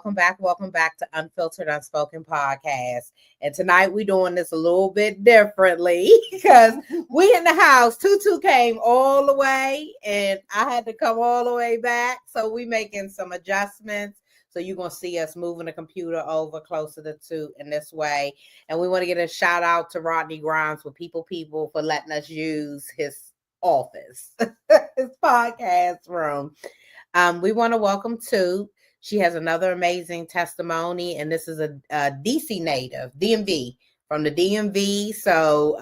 welcome back to Unfiltered, Unspoken podcast. And tonight we're doing this a little bit differently because we in the house. TuTu came all the way, and I had to come all the way back. So we making some adjustments. So you're going to see us moving the computer over closer to in this way. And we want to get a shout out to Rodney Grimes with People for letting us use his office, his podcast room. We want to welcome Tu. She has another amazing testimony, and this is a DC native, DMV, from the DMV. So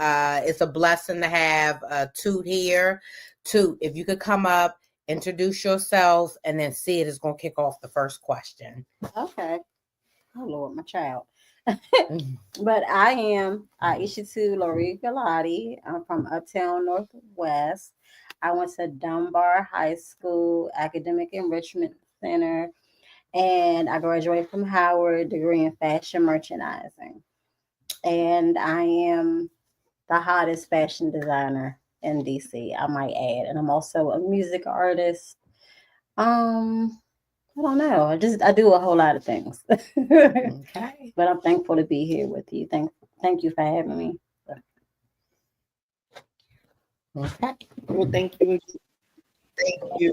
it's a blessing to have Tu here. Tu, if you could come up, introduce yourself, and then Sid is going to kick off the first question. Okay. Oh, Lord, my child. But I am Aishaetu Gullattee. I'm from Uptown Northwest. I went to Dunbar High School Academic Enrichment Center, and I graduated from Howard, degree in fashion merchandising. And I am the hottest fashion designer in DC, I might add. And I'm also a music artist. I don't know. I do a whole lot of things. Okay. But I'm thankful to be here with you. Thank you for having me. Okay. Well, thank you. Thank you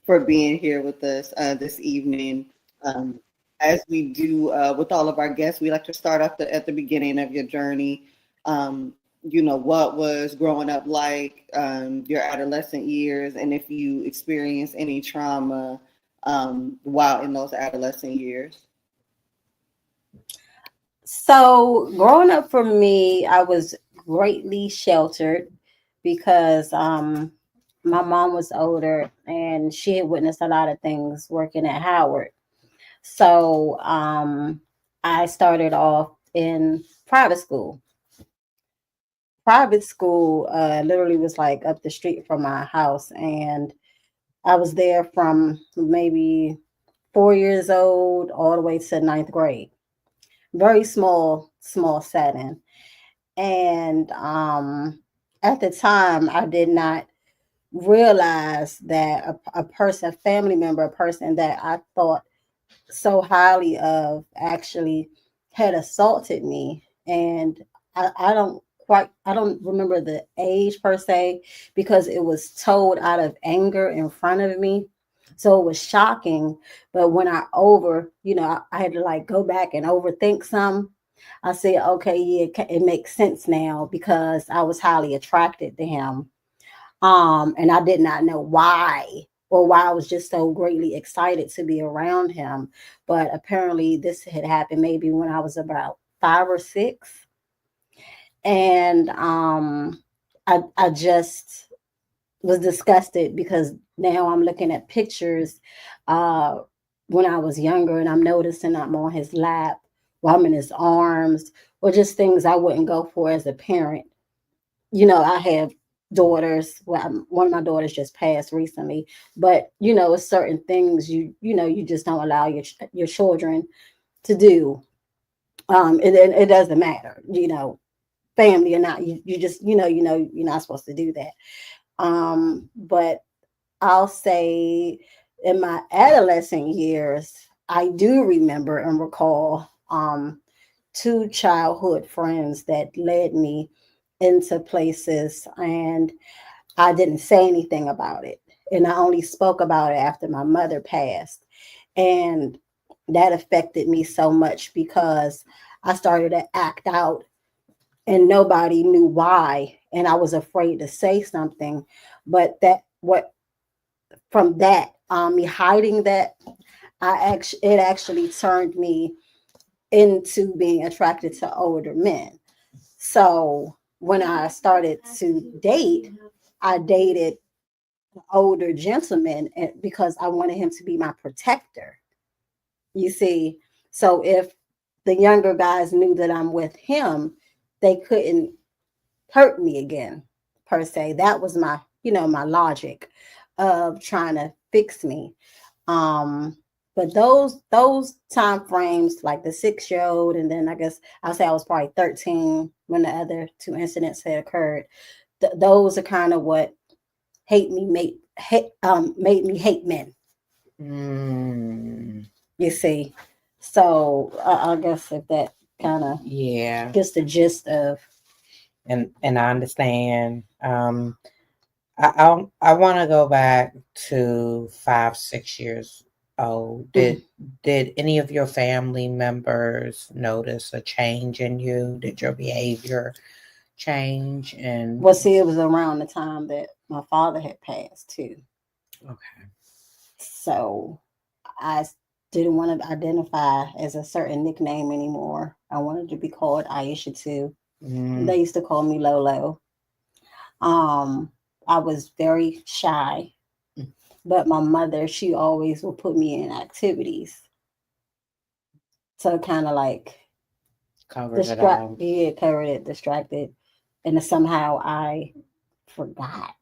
for being here with us this evening. As we do with all of our guests, we like to start off at the beginning of your journey. What was growing up like, your adolescent years, and if you experienced any trauma while in those adolescent years. So growing up for me, I was greatly sheltered because my mom was older and she had witnessed a lot of things working at Howard. So I started off in private school. Private school literally was like up the street from my house, and I was there from maybe 4 years old all the way to ninth grade. Very small setting. And at the time, I did not realize that a person, family member, a person that I thought so highly of actually had assaulted me. And I don't remember the age per se, because it was told out of anger in front of me. So it was shocking. But when I had to like go back and overthink some. I said, okay, yeah, it makes sense now because I was highly attracted to him. And I did not know why, or why I was just so greatly excited to be around him. But apparently this had happened maybe when I was about 5 or 6. And I just was disgusted because now I'm looking at pictures when I was younger, and I'm noticing I'm on his lap while I'm in his arms, or just things I wouldn't go for as a parent. I have daughters. Well, one of my daughters just passed recently, but it's certain things you just don't allow your children to do. It doesn't matter, family or not. You just you're not supposed to do that. But I'll say in my adolescent years, I do remember and recall 2 childhood friends that led me into places, and I didn't say anything about it. And I only spoke about it after my mother passed. And that affected me so much because I started to act out and nobody knew why. And I was afraid to say something. But from that, me hiding that, it actually turned me into being attracted to older men. So when I started to date, I dated an older gentleman because I wanted him to be my protector. You see, so if the younger guys knew that I'm with him, they couldn't hurt me again, per se. That was my logic of trying to fix me. But those time frames, like the 6-year-old, and then I guess I'll say I was probably 13 when the other 2 incidents had occurred. Those are kind of what made me hate men. You see, so I guess if that kind of Yeah, gets the gist of. and I understand. I want to go back to 5, 6 years old. Did any of your family members notice a change in you? Did your behavior change? And Well, see, it was around the time that my father had passed too. okay, So I didn't want to identify as a certain nickname anymore. I wanted to be called Aishaetu. mm, They used to call me Lolo. Um, I was very shy, but my mother, she always would put me in activities to kind of like covered it all. covered it, distracted, and somehow I forgot.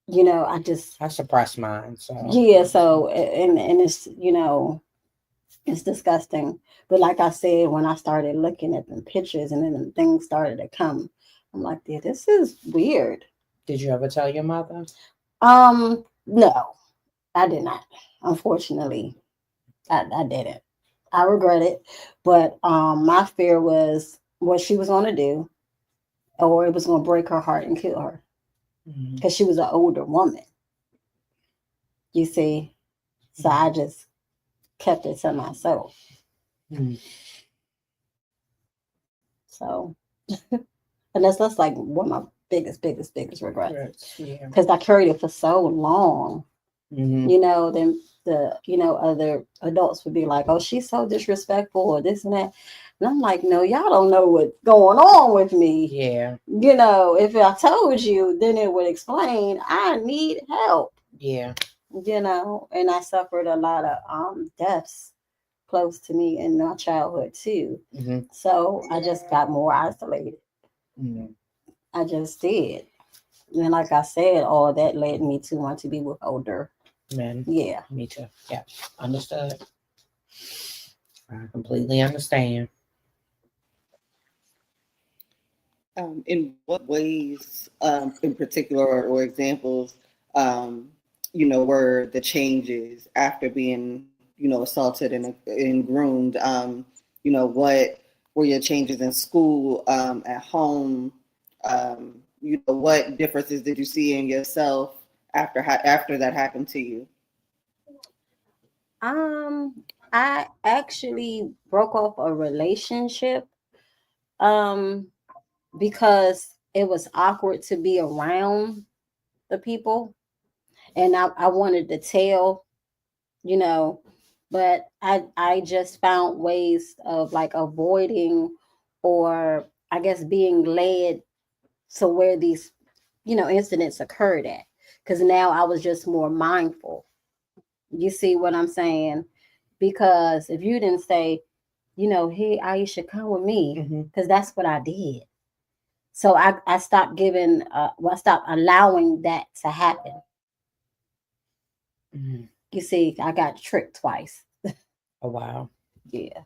I just I suppressed mine, so yeah. So and it's it's disgusting. But like I said, when I started looking at the pictures and then the things started to come, I'm like, yeah, this is weird. did you ever tell your mother? No, I did not. Unfortunately, I didn't. I regret it. But my fear was what she was gonna do, or it was gonna break her heart and kill her. Mm, Because she was an older woman. You see. So I just kept it to myself. mm, So and that's like one of my biggest regrets. yeah. Because I carried it for so long. Mm-hmm. Then the other adults would be like, oh, she's so disrespectful or this and that. And I'm like, no, y'all don't know what's going on with me. Yeah. If I told you, then it would explain I need help. Yeah. And I suffered a lot of deaths close to me in my childhood too. Mm-hmm. So I just got more isolated. Mm-hmm. I just did. And like I said, all that led me to want to be with older. Men. Yeah. Me too. Yeah. Understood. I completely understand. In what ways, in particular, or examples, were the changes after being, assaulted and groomed? What were your changes in school, at home? What differences did you see in yourself after that happened to you? I actually broke off a relationship um because it was awkward to be around the people, and I wanted to tell, you know, but I just found ways of like avoiding, or I guess being led to where these incidents occurred at, because now I was just more mindful. You see what I'm saying? Because if you didn't say, hey, Aisha, come with me, Mm-hmm. because that's what I did. So I stopped giving, I stopped allowing that to happen. Mm-hmm. You see, I got tricked twice. Oh wow. Yeah.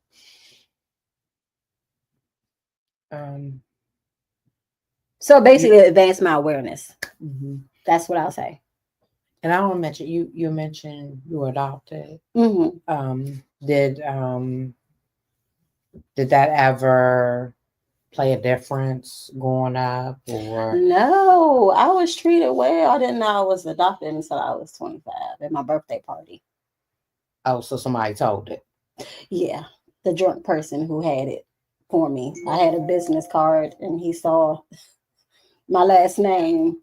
Um. So basically, advanced my awareness. Mm-hmm. That's what I'll say. And I want to mention you. You mentioned you were adopted. Mm-hmm. Did that ever play a difference growing up, or No, I was treated well. I didn't know I was adopted until I was 25 at my birthday party. oh, so somebody told it? Yeah, the drunk person who had it for me. I had a business card, and he saw my last name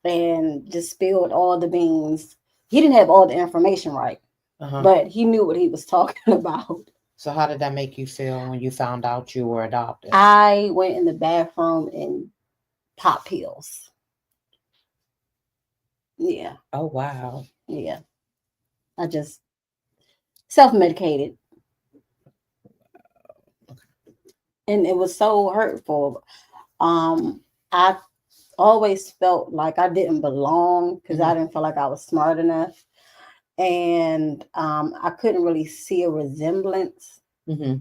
and just spilled all the beans. He didn't have all the information right, Uh-huh. but he knew what he was talking about. So how did that make you feel when you found out you were adopted? I went in the bathroom and popped pills. Yeah, Oh wow. yeah. I just self-medicated, and it was so hurtful. I always felt like I didn't belong because I didn't feel like I was smart enough, and I couldn't really see a resemblance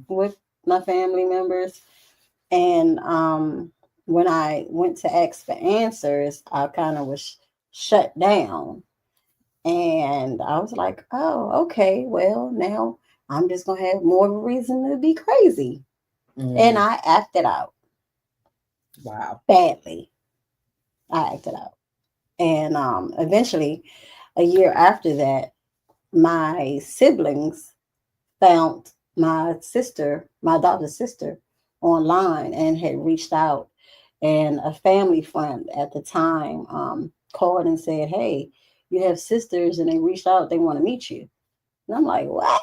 with my family members. And when I went to ask for answers, I kind of was shut down. And I was like, oh, okay, well, now I'm just going to have more of a reason to be crazy. And I acted out. Wow. Badly. I acted out. And eventually, a year after that, my siblings found my sister, my adopted sister, online and had reached out. And a family friend at the time called and said, hey, you have sisters and they reached out, they want to meet you. And I'm like, what?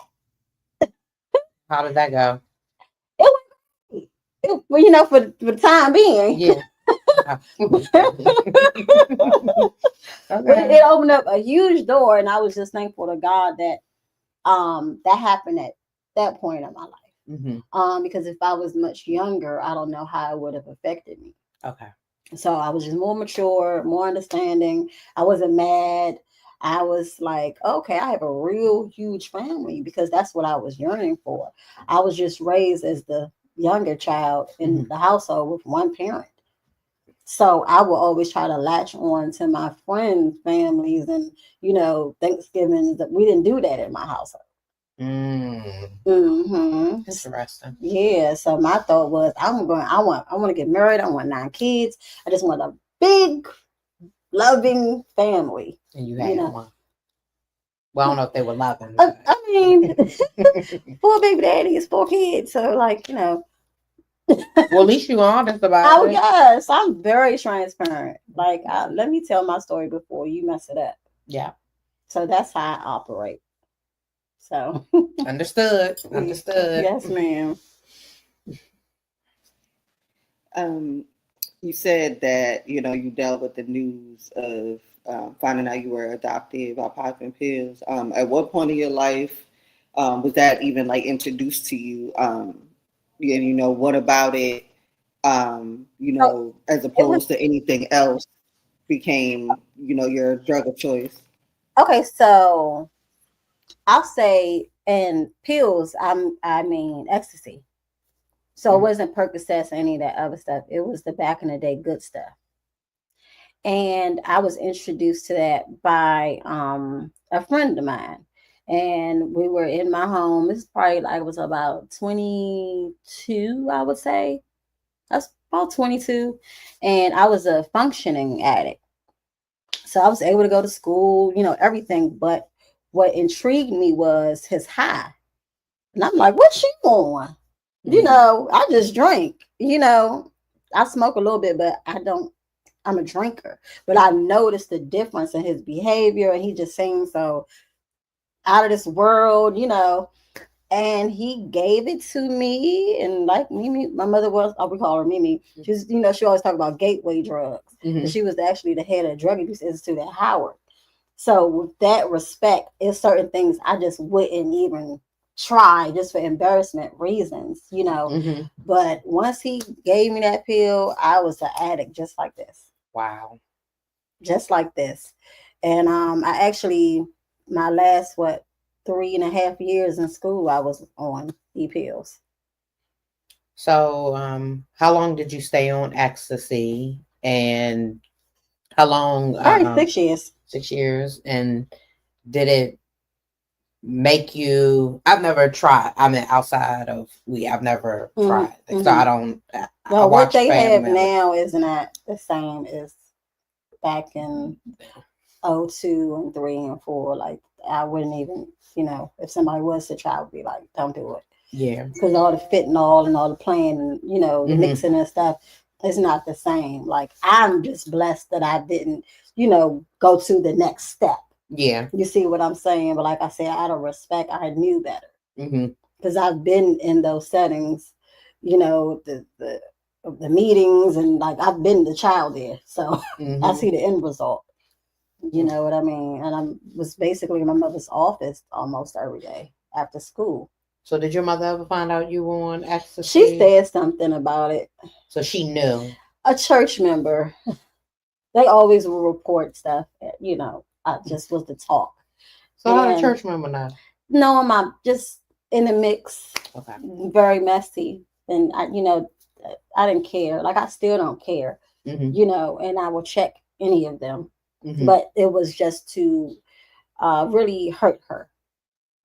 How did that go? It was, well, for the time being. Yeah. It opened up a huge door, and I was just thankful to God that that happened at that point in my life. Because if I was much younger, I don't know how it would have affected me. Okay. So I was just more mature, more understanding. I wasn't mad. I was like, okay, I have a real huge family, because that's what I was yearning for. I was just raised as the younger child in the household with one parent. So I will always try to latch on to my friends' families, and Thanksgiving. We didn't do that in my household. Interesting. Yeah. So my thought was, I want to get married. I want 9 kids. I just want a big, loving family. And you had one. Well, I don't know if they were loving. I mean, 4 baby daddies, 4 kids. So well, at least you honest about it. Yes, I'm very transparent. Let me tell my story before you mess it up. Yeah. So that's how I operate. So understood. Yes, ma'am. You said that you dealt with the news of finding out you were adopted by popping pills. At what point in your life was that even introduced to you? What about it? As opposed to anything else, became your drug of choice. Okay, so I'll say in pills, I mean ecstasy. So it wasn't Percocets or any of that other stuff. It was the back in the day good stuff. And I was introduced to that by a friend of mine. And we were in my home. This is probably I was about 22, I would say. That's about 22. And I was a functioning addict. So I was able to go to school, everything. But what intrigued me was his high. And I'm like, what you on? I just drink. I smoke a little bit, but I'm a drinker. But I noticed the difference in his behavior, and he just seemed so out of this world, And he gave it to me, and like Mimi, my mother we call her Mimi. She's, she always talk about gateway drugs. And she was actually the head of the Drug Abuse Institute at Howard. So with that respect, it's certain things I just wouldn't even try just for embarrassment reasons, But once he gave me that pill, I was an addict just like this. Wow. Just like this. And I actually, my last 3.5 years in school, I was on e-pills. So how long did you stay on ecstasy, and how long? 6 years. 6 years. And did it make you? I've never tried. I mean, outside of I've never tried. So I don't. Well, what they have now is not the same as back in 02 and 3 and 4. I wouldn't even, if somebody was to try, I would be like, don't do it. Yeah. Because all the fentanyl and all the playing, the mixing and stuff, it's not the same. I'm just blessed that I didn't, go to the next step. Yeah. You see what I'm saying? But like I said, out of respect, I knew better. Because I've been in those settings, the meetings, and I've been the child there. So I see the end result. You know what I mean? And I was basically in my mother's office almost every day after school. So did your mother ever find out you were on ecstasy? She said something about it. So she knew. A church member. They always will report stuff. I just was the talk. So how did a church member know? No, I'm just in the mix. Okay. Very messy. And I didn't care. I still don't care. And I will check any of them. But it was just to really hurt her.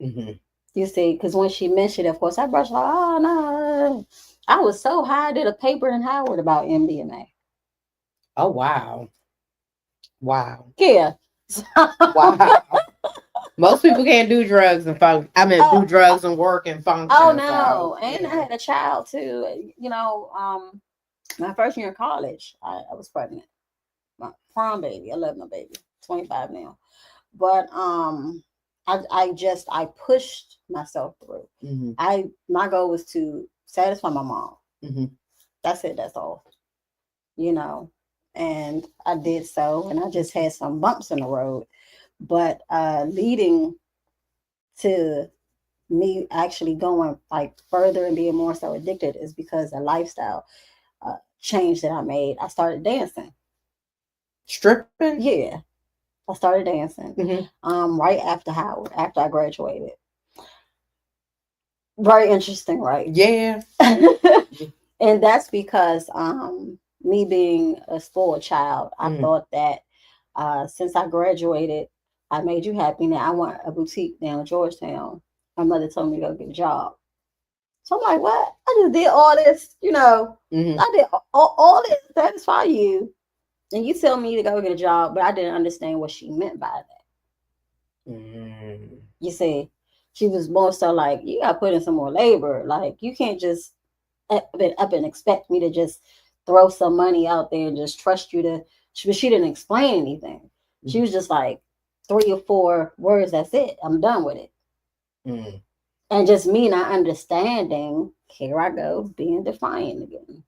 Mm-hmm. You see, because when she mentioned it, of course, I brushed like, oh no. I was so high, I did a paper in Howard about MDMA. Oh wow. Wow. Yeah. Wow. Most people can't do drugs and function. I mean, do Oh, drugs and work and function. oh So, no. And I yeah. had a child too. You know, my first year in college, I was pregnant. My prom baby. I love my baby. 25 now. But I pushed myself through. Mm-hmm. My goal was to satisfy my mom. Mm-hmm. That's it, that's all. You know. And I did so, and I just had some bumps in the road. But leading to me actually going like further and being more so addicted is because the lifestyle change that I made. I started dancing. Stripping? Yeah, I started dancing. Mm-hmm. Right after Howard, after I graduated. Very interesting, right? Yeah. And that's because me being a spoiled child, I thought that since I graduated, I made you happy. Now I want a boutique down in Georgetown. My mother told me to go get a job. So I'm like, what? I just did all this, you know. Mm-hmm. I did all this to satisfy you. And you tell me to go get a job, but I didn't understand what she meant by that. Mm-hmm. You see, she was more so like, you got to put in some more labor. Like, you can't just up and expect me to just throw some money out there and just trust you to. But she didn't explain anything. Mm-hmm. She was just like 3 or 4 words. That's it. I'm done with it. Mm-hmm. And just me not understanding, here I go, being defiant again.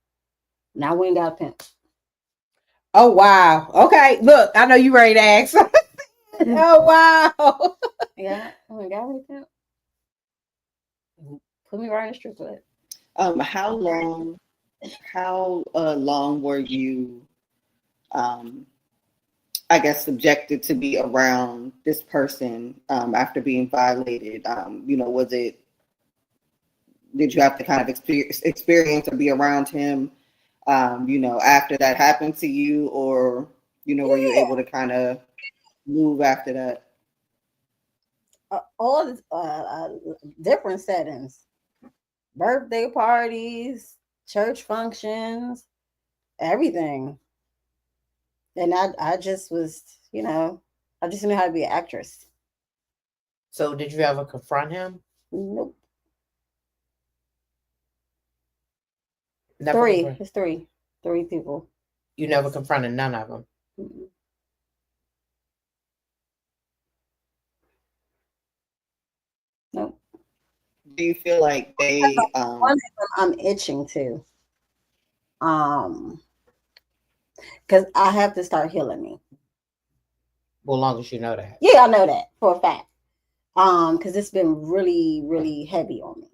Now we ain't got a pimp. Oh, wow. Okay. Look, I know you ready to ask. Oh, wow. Yeah, we ain't got a pimp. Put me right in the strip club. How long were you, I guess, subjected to be around this person after being violated? Did you have to kind of experience or be around him, after that happened to you, or, were you able to kind of move after that? All different settings, birthday parties, church functions, everything. And I just was, I just knew how to be an actress. So did you ever confront him? Nope. Never 3. confront. It's 3. 3 people. You never confronted none of them? Mm-mm. Nope. Do you feel like they one of them I'm itching to, because I have to start healing me. Well, long as you know that. Yeah, I know that for a fact. Because it's been really, really heavy on me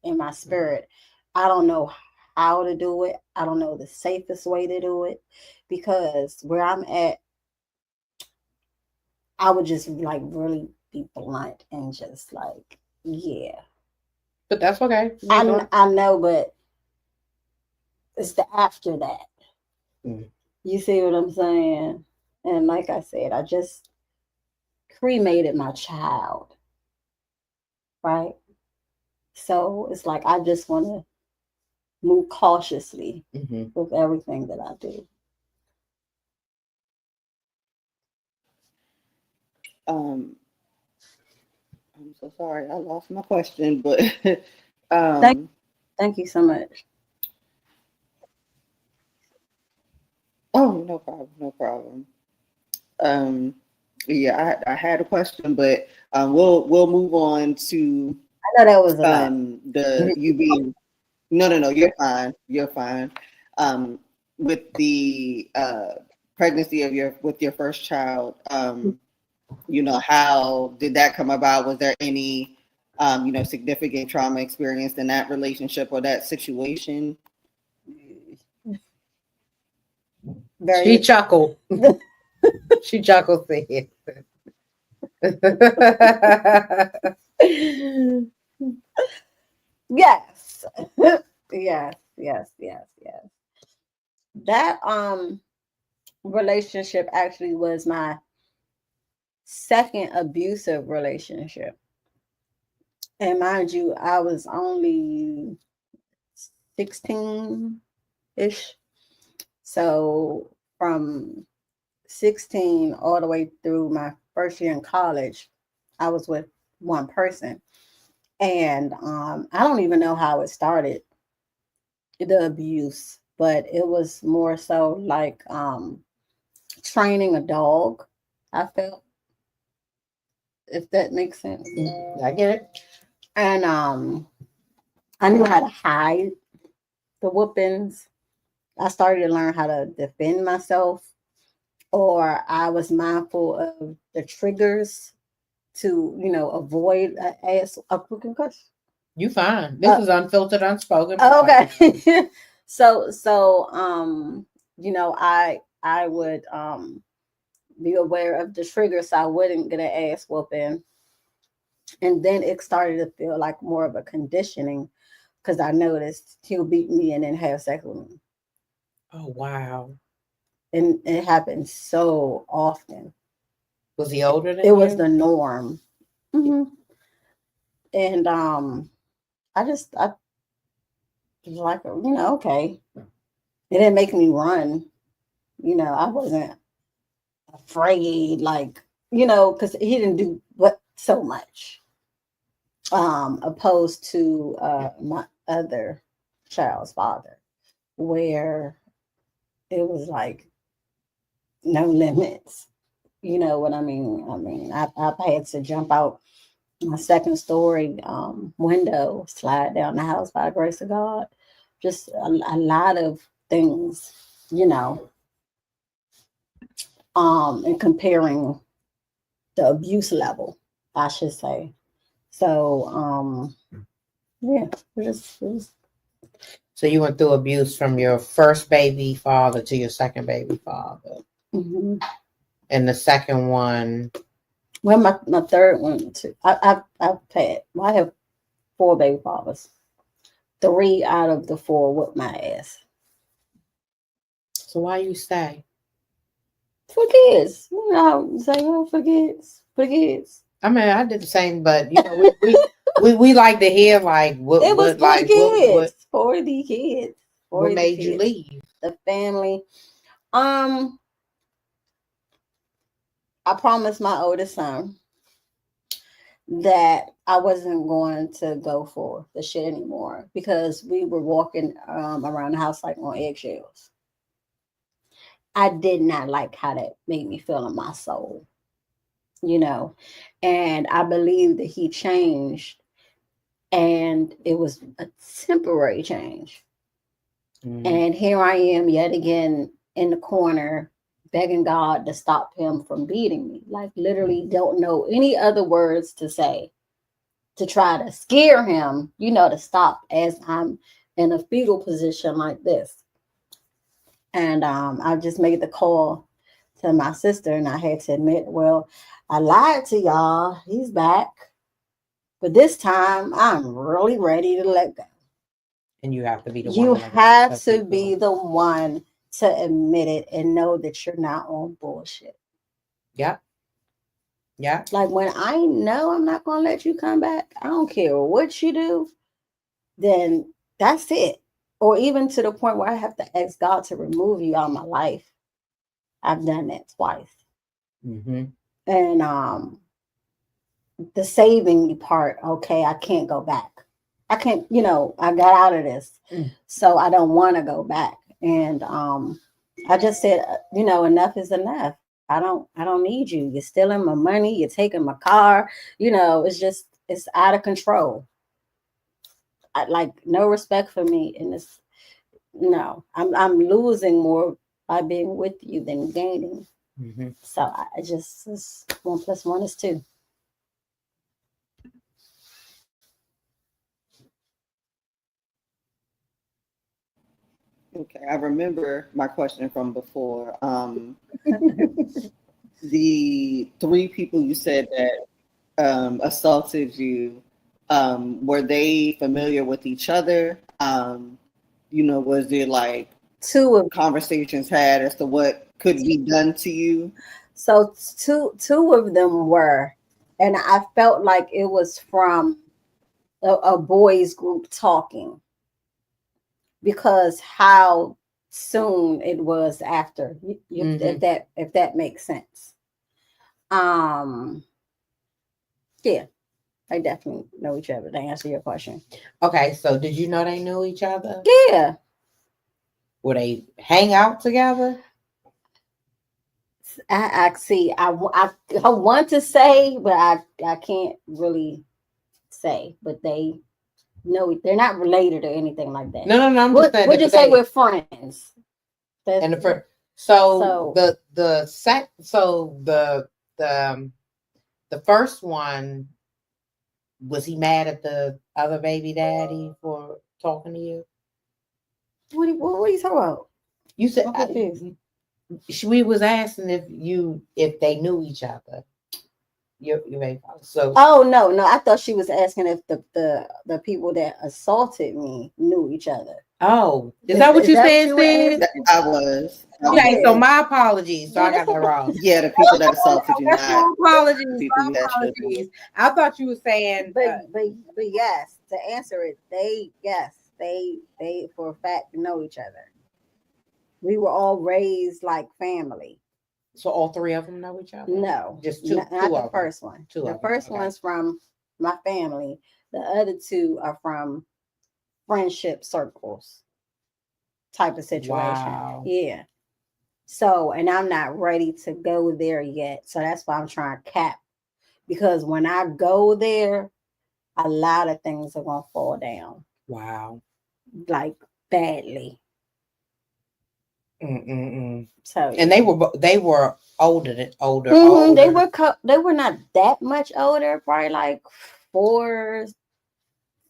in my spirit. I don't know how to do it. I don't know the safest way to do it, because where I'm at, I would just like really be blunt and just like, yeah. But that's okay. I know, but it's the after that. You see what I'm saying? And like I said, I just cremated my child, right? So it's like I just want to move cautiously with everything that I do. I'm so sorry, I lost my question, but thank you so much. Oh, no problem. Yeah, I had a question, but we'll move on to. I know that was the you being. No, you're fine. With the pregnancy of your first child, how did that come about? Was there any significant trauma experienced in that relationship or that situation? She chuckled. She chuckled. Said. Yes. Yes. That relationship actually was my second abusive relationship. And mind you, I was only 16-ish. So from 16 all the way through my first year in college, I was with one person. And I don't even know how it started, the abuse, but it was more so like training a dog, I felt, if that makes sense. I get it. And I knew how to hide the whoopings. I started to learn how to defend myself, or I was mindful of the triggers to, avoid a concussion. You fine. This is Unfiltered, Unspoken. Okay. so I would be aware of the triggers so I wouldn't get an ass whooping. And then it started to feel like more of a conditioning because I noticed he'll beat me and then have sex with me. Oh, wow. And it happened so often. Was he older than it you? Was the norm. Mm-hmm. And I was like, okay. It didn't make me run. I wasn't afraid, like, because he didn't do so much. Opposed to my other child's father, where it was like no limits. You know what I mean? I've had to jump out my second story window, slide down the house by the grace of God. Just a lot of things, and comparing the abuse level, I should say. So, yeah, it was. So you went through abuse from your first baby father to your second baby father. Mm-hmm. And the second one. Well, my third one too. I have 4 baby fathers. 3 out of the 4 whooped my ass. So why you stay? For kids. You know how you say, for kids. For kids. I mean, I did the same, but we like to hear like what it was what for like the kids. what For the kids. What made you leave? The family. I promised my oldest son that I wasn't going to go for the shit anymore because we were walking around the house like on eggshells. I did not like how that made me feel in my soul, and I believe that he changed, and it was a temporary change. Mm-hmm. And here I am yet again in the corner begging God to stop him from beating me. Like literally don't know any other words to say to try to scare him, to stop as I'm in a fetal position like this. And I just made the call to my sister and I had to admit, well, I lied to y'all. He's back. But this time I'm really ready to let go. And you have to be the one. You have to be the one to admit it and know that you're not on bullshit. Yeah. Yeah. Like when I know I'm not going to let you come back, I don't care what you do, then that's it. Or even to the point where I have to ask God to remove you out of my life. I've done that twice. Mm-hmm. And the saving part, okay, I can't go back. I can't, I got out of this. So I don't want to go back. And I just said, enough is enough. I don't need you. You're stealing my money. You're taking my car. It's out of control. No respect for me in this. No, I'm losing more by being with you than gaining. Mm-hmm. So I just 1 + 1 is 2. Okay, I remember my question from before. The 3 people you said that assaulted you, were they familiar with each other? Was there like 2 conversations had as to what could be done to you? So two of them were, and I felt like it was from a boys group talking because how soon it was after. If that makes sense. Yeah, they definitely know each other. To answer your question. Okay, so did you know they knew each other? Yeah. Would they hang out together? I see. I want to say, but I can't really say. But they know they're not related or anything like that. No. I'm just saying. We'll just say we're friends. And the first, So the first one, was he mad at the other baby daddy for talking to you? what are you talking about? You said I'm we was asking if they knew each other. Your baby father. So no. I thought she was asking if the people that assaulted me knew each other. oh, is that what you said, Sid? I was. Okay, so my apologies. So I got that wrong. Yeah, the people that assaulted you, That's not my apologies. the people My you had children with. apologies. I thought you were saying, But yes, to answer it, they for a fact know each other. We were all raised like family. so all three of them know each other? No, just two. Not the first one. The first one's from my family. The other two are from friendship circles type of situation. Wow. Yeah. So, and I'm not ready to go there yet. So that's why I'm trying to cap. Because when I go there, a lot of things are gonna fall down. Wow. Like badly. So and they were older. They were not that much older, probably like 4,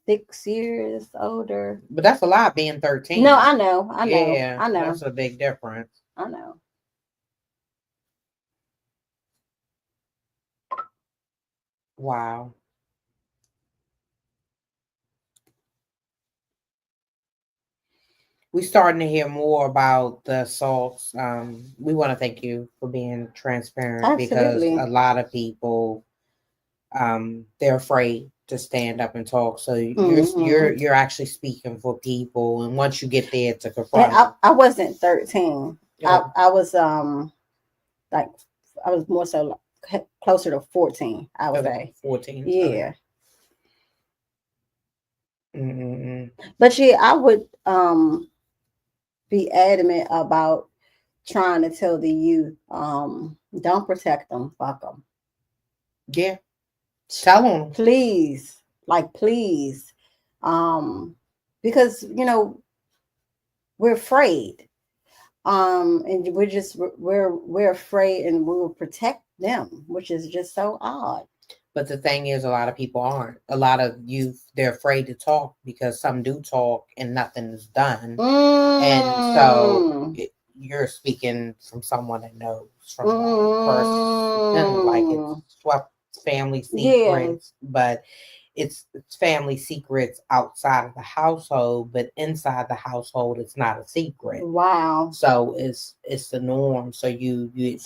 6 years older. But that's a lot being 13. No, I know. Yeah, I know. That's a big difference. I know. Wow. We're starting to hear more about the assaults. We want to thank you for being transparent. Absolutely. Because a lot of people, they're afraid to stand up and talk. So you're actually speaking for people, and once you get there to confront, I wasn't 13. Oh. I was like I was more so closer to 14. I would say 14. Yeah. Okay. But yeah, I would be adamant about trying to tell the youth, don't protect them, fuck them. Yeah. Tell them. Please. Please. Because, we're afraid. And we're afraid and we will protect them, which is just so odd. But the thing is, a lot of people aren't. A lot of youth, they're afraid to talk because some do talk and nothing is done. And so you're speaking from someone that knows from person, like it's swept family secrets, but it's family secrets outside of the household, but inside the household, it's not a secret. Wow. So it's the norm. So you gets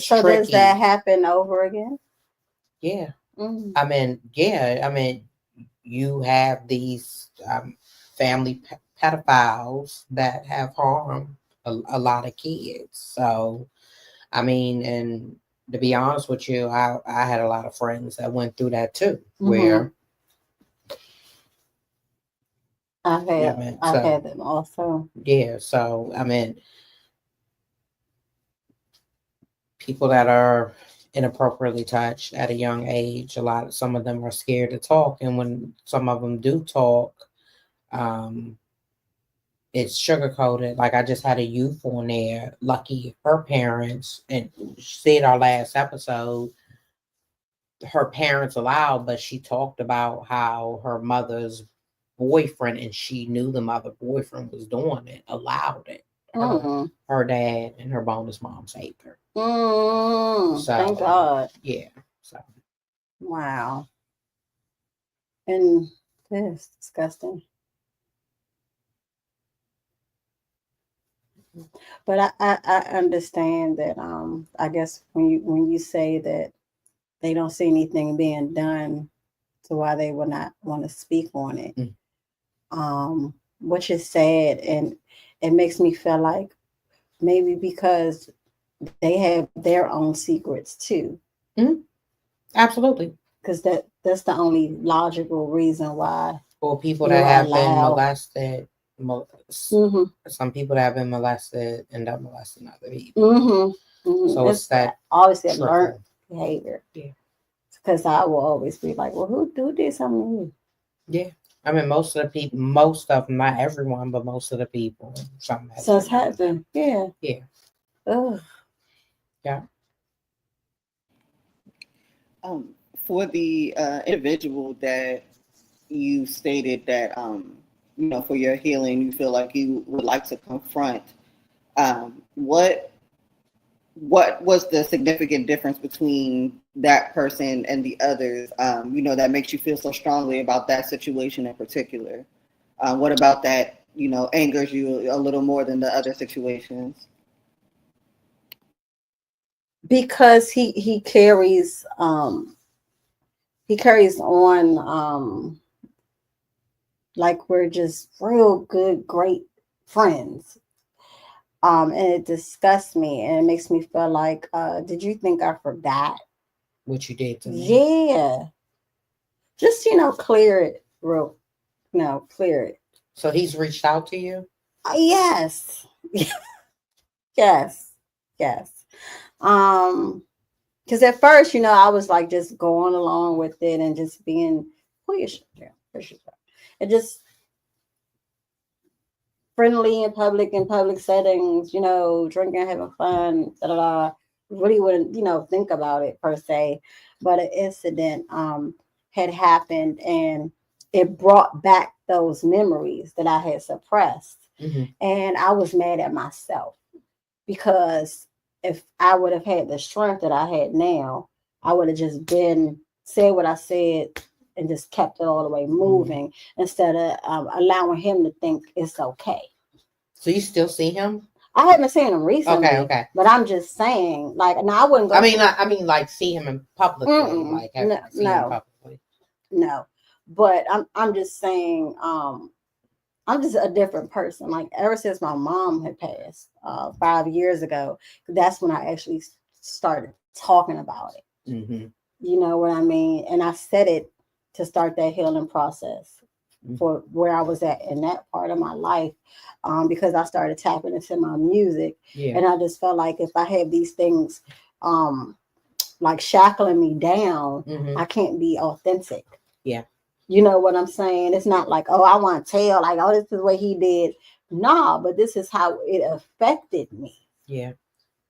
tricky. Does that happen over again? Yeah. I mean, you have these family pedophiles that have harmed a lot of kids. So, I mean, and to be honest with you, I had a lot of friends that went through that too, where I've had them also. Yeah, so I mean, people that are inappropriately touched at a young age, some of them are scared to talk, and when some of them do talk, it's sugar coated. Like I just had a youth on there. Lucky her parents, and said our last episode, her parents allowed, but she talked about how her mother's boyfriend, and she knew the mother boyfriend was doing it, allowed it. Her dad and her bonus mom saved her. So, thank God. Yeah. So. Wow. And that's disgusting. But I understand that I guess when you say that they don't see anything being done to why they would not want to speak on it. Mm. Which is sad, and it makes me feel like maybe because they have their own secrets too. Mm. Absolutely. Because that's the only logical reason why Or people you that have been allow. molested. Mm-hmm. Some people that have been molested end up molesting other people. Mm-hmm. Mm-hmm. So it's that obviously a learned trickle. behavior. Yeah. Because I will always be like, well, who did something to you? Yeah. I mean, most of them, not everyone, but most of the people, something has Since been done to them. happened, yeah. Yeah. Ugh. Yeah. Um, for the individual that you stated that for your healing, you feel like you would like to confront. What was the significant difference between that person and the others? That makes you feel so strongly about that situation in particular. What about that? Angers you a little more than the other situations. Because he carries on like we're just real good, great friends. And it disgusts me and it makes me feel like, did you think I forgot? What you did to me. Yeah. Just, clear it real, clear it. So he's reached out to you? Yes. Yes. Yes. Because at first, I was like just going along with it and just being push, yeah, push yourself. And just friendly in public settings, drinking, having fun, da da da. Really wouldn't, think about it per se. But an incident had happened and it brought back those memories that I had suppressed. Mm-hmm. And I was mad at myself because if I would have had the strength that I had now, I would have just said what I said and just kept it all the way moving instead of allowing him to think it's okay. So you still see him? I haven't seen him recently. Okay. But I'm just saying, like, now I wouldn't go. I mean, like see him in publicly, like have no, seen him publicly. No, but I'm just saying, I'm just a different person. Like ever since my mom had passed 5 years ago, that's when I actually started talking about it. Mm-hmm. You know what I mean? And I said it to start that healing process for where I was at in that part of my life, because I started tapping into my music, and I just felt like if I have these things, like shackling me down, I can't be authentic. Yeah. You know what I'm saying? It's not like, oh, I want to tell, like, oh, this is what he did. Nah, but this is how it affected me. Yeah.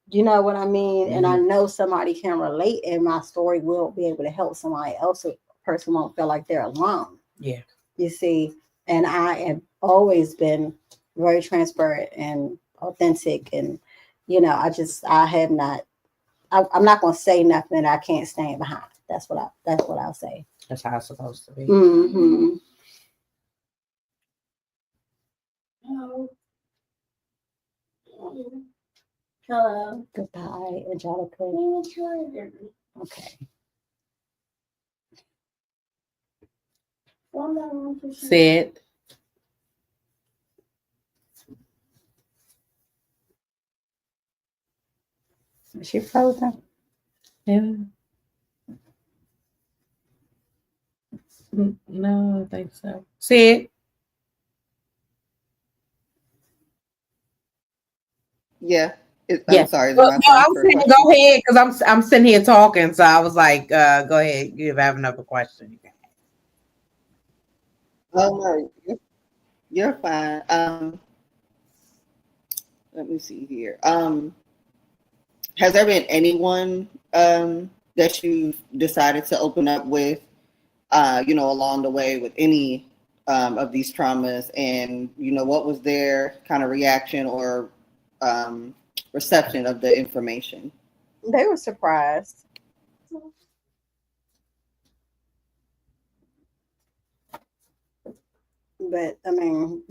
You know what I mean? And I know somebody can relate, and my story will be able to help somebody else. So a person won't feel like they're alone. Yeah. You see, and I have always been very transparent and authentic, and I have not. I'm not going to say nothing that I can't stand behind. That's what I'll say. That's how it's supposed to be. Mm-hmm. Hello. Goodbye, Angelica. Okay. Sid. Is she frozen? Yeah. No, I don't think so. Sid. Yeah. Yeah. I'm sorry. Well, no, I was saying go ahead because I'm sitting here talking, so I was like, go ahead. You have another question. Oh no, you're fine. Let me see here. Has there been anyone that you decided to open up with, along the way with any of these traumas, and what was their kind of reaction or reception of the information? They were surprised. But I mean,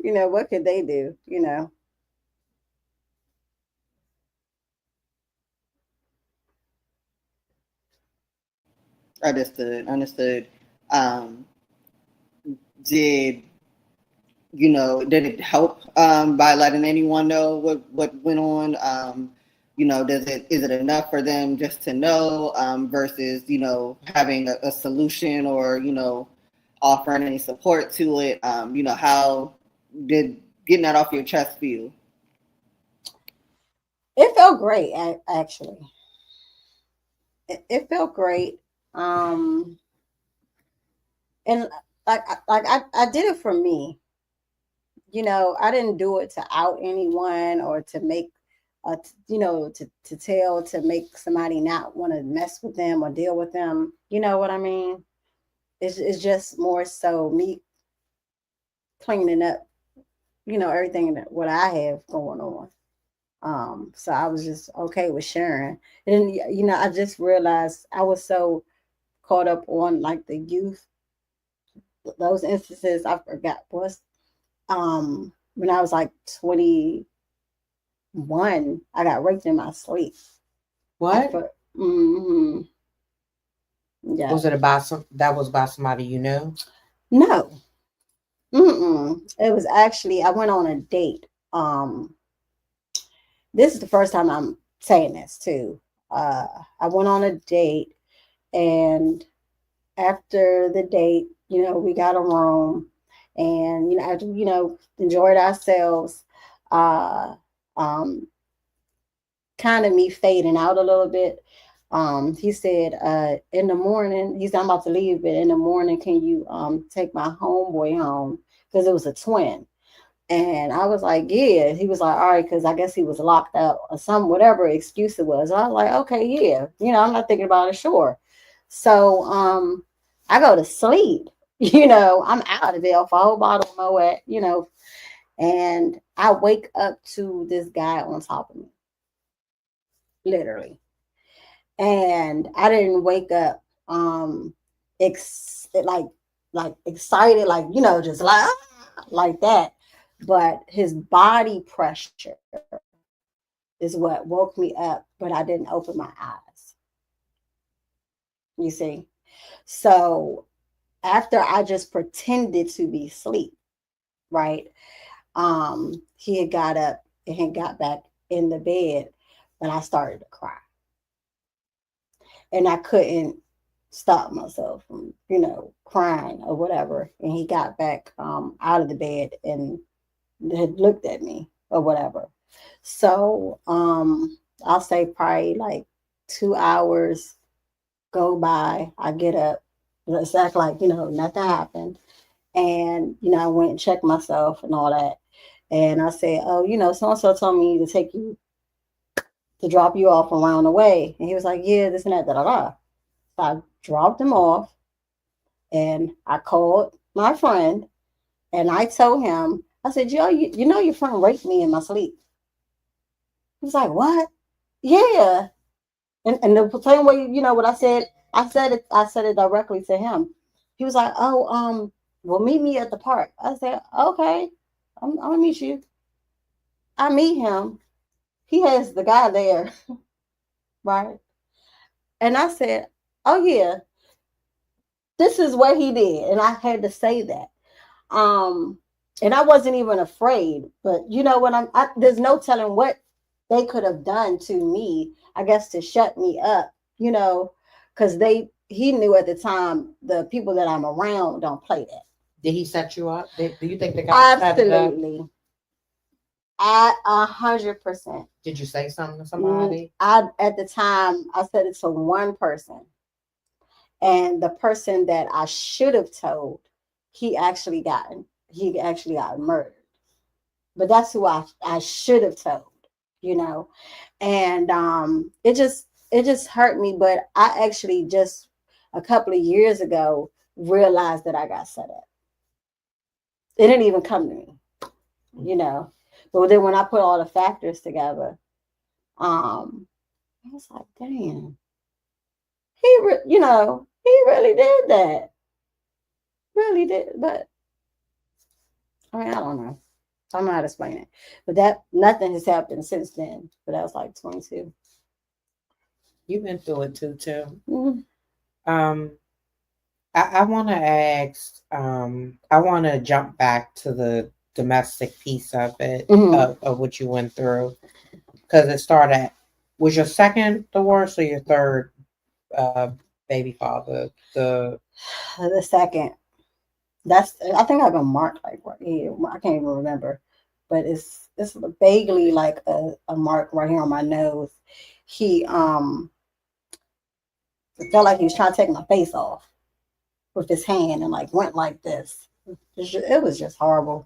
what could they do? Understood. Um, did did it help by letting anyone know what went on? Is it enough for them just to know versus having a solution or offering any support to it? How did getting that off your chest feel? It felt great, actually. It felt great. And I did it for me. I didn't do it to out anyone or to make to tell to make somebody not want to mess with them or deal with them. You know what I mean? It's just more so me cleaning up, everything that what I have going on. So I was just okay with sharing. And I just realized I was so caught up on like the youth, those instances I forgot was when I was like 21, I got raped in my sleep. What? Mm-hmm. Yeah. Was it about that was by somebody you knew? No. Mm-mm. It was actually I went on a date. This is the first time I'm saying this too. I went on a date, and after the date, we got a room, and after enjoyed ourselves. Uh, um, Kind of me fading out a little bit. He said, in the morning, he's I'm about to leave, but in the morning, can you take my homeboy home? Because it was a twin. And I was like, yeah. He was like, all right, because I guess he was locked up or whatever excuse it was. I was like, okay, yeah. I'm not thinking about it, sure. So I go to sleep. I'm out of there for a whole bottle of Moet, and I wake up to this guy on top of me, literally. And I didn't wake up like excited, like just like that. But his body pressure is what woke me up, but I didn't open my eyes. You see? So after I just pretended to be asleep, right? He had got up and had got back in the bed, and I started to cry. And I couldn't stop myself from, crying or whatever. And he got back out of the bed and had looked at me or whatever. So I'll say probably like 2 hours go by. I get up. It's act like, nothing happened. And, I went and checked myself and all that. And I said, oh, so-and-so told me to take you, to drop you off around the way. And he was like, yeah, this and that, da-da-da. So I dropped him off and I called my friend and I told him, I said, yo, your friend raped me in my sleep. He was like, what? Yeah. And the same way, what I said it directly to him. He was like, oh, well, meet me at the park. I said, okay, I'm gonna meet you. I meet him. He has the guy there, right? And I said, oh yeah, this is what he did. And I had to say that. And I wasn't even afraid, but there's no telling what they could have done to me, I guess, to shut me up, because he knew at the time the people that I'm around don't play that. Did he set you up? Do you think the guy absolutely at 100%? Did you say something to somebody? At the time I said it to one person, and the person that I should have told, he actually got murdered. But that's who I should have told, and it just hurt me. But I actually just a couple of years ago realized that I got set up. It didn't even come to me, But then when I put all the factors together, I was like, damn, he really did that. Really did. But I mean, I don't know. I don't know how to explain it. But nothing has happened since then. But that was like 22. You've been through it too. Mm-hmm. I want to ask. I want to jump back to the domestic piece of it, of what you went through, because it started. Was your second divorce or your third baby father? The second. That's I think I have a mark like right here. I can't even remember, but it's vaguely like a mark right here on my nose. He it felt like he was trying to take my face off with his hand and like went like this. It was just horrible.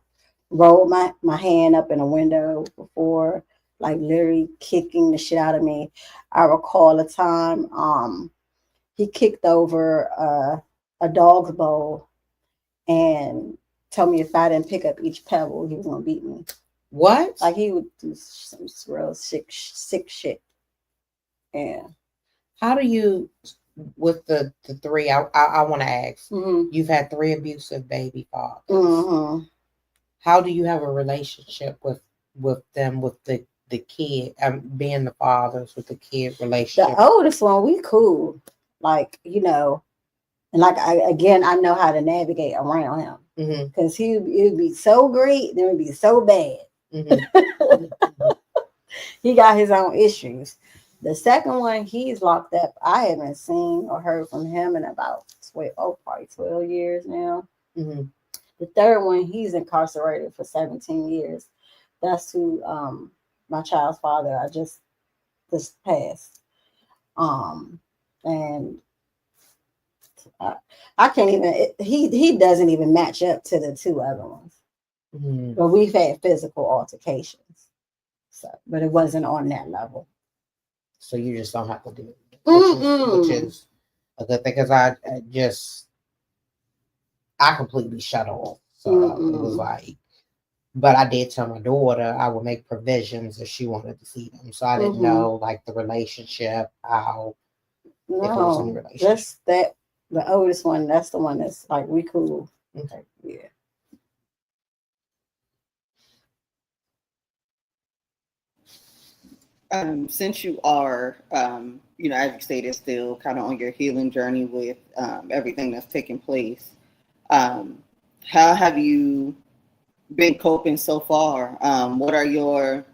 Rolled my hand up in a window before, like literally kicking the shit out of me. I recall a time he kicked over a dog's bowl and told me if I didn't pick up each pebble, he was gonna beat me. What? Like he would do some real sick shit. Yeah. How do you, with the three? I want to ask. Mm-hmm. You've had three abusive baby fathers. Mm-hmm. How do you have a relationship with them, with the kid, being the fathers with the kid relationship? The oldest one, we cool. Like, and like I know how to navigate around him. Because it would be so great, then it would be so bad. He got his own issues. The second one, he's locked up. I haven't seen or heard from him in about probably 12 years now. The third one, he's incarcerated for 17 years. That's who my child's father I just passed. And I can't even. He doesn't even match up to the two other ones. But we've had physical altercations, but it wasn't on that level. So you just don't have to do it, which is a good thing, because I completely shut off. So it was like, but I did tell my daughter I would make provisions if she wanted to see them. So I didn't know like the relationship, how if it was in a relationship. Just that. The oldest one, that's the one that's like, we cool. Okay. Yeah. Since you are, as you stated, still kind of on your healing journey with everything that's taking place, how have you been coping so far? What are your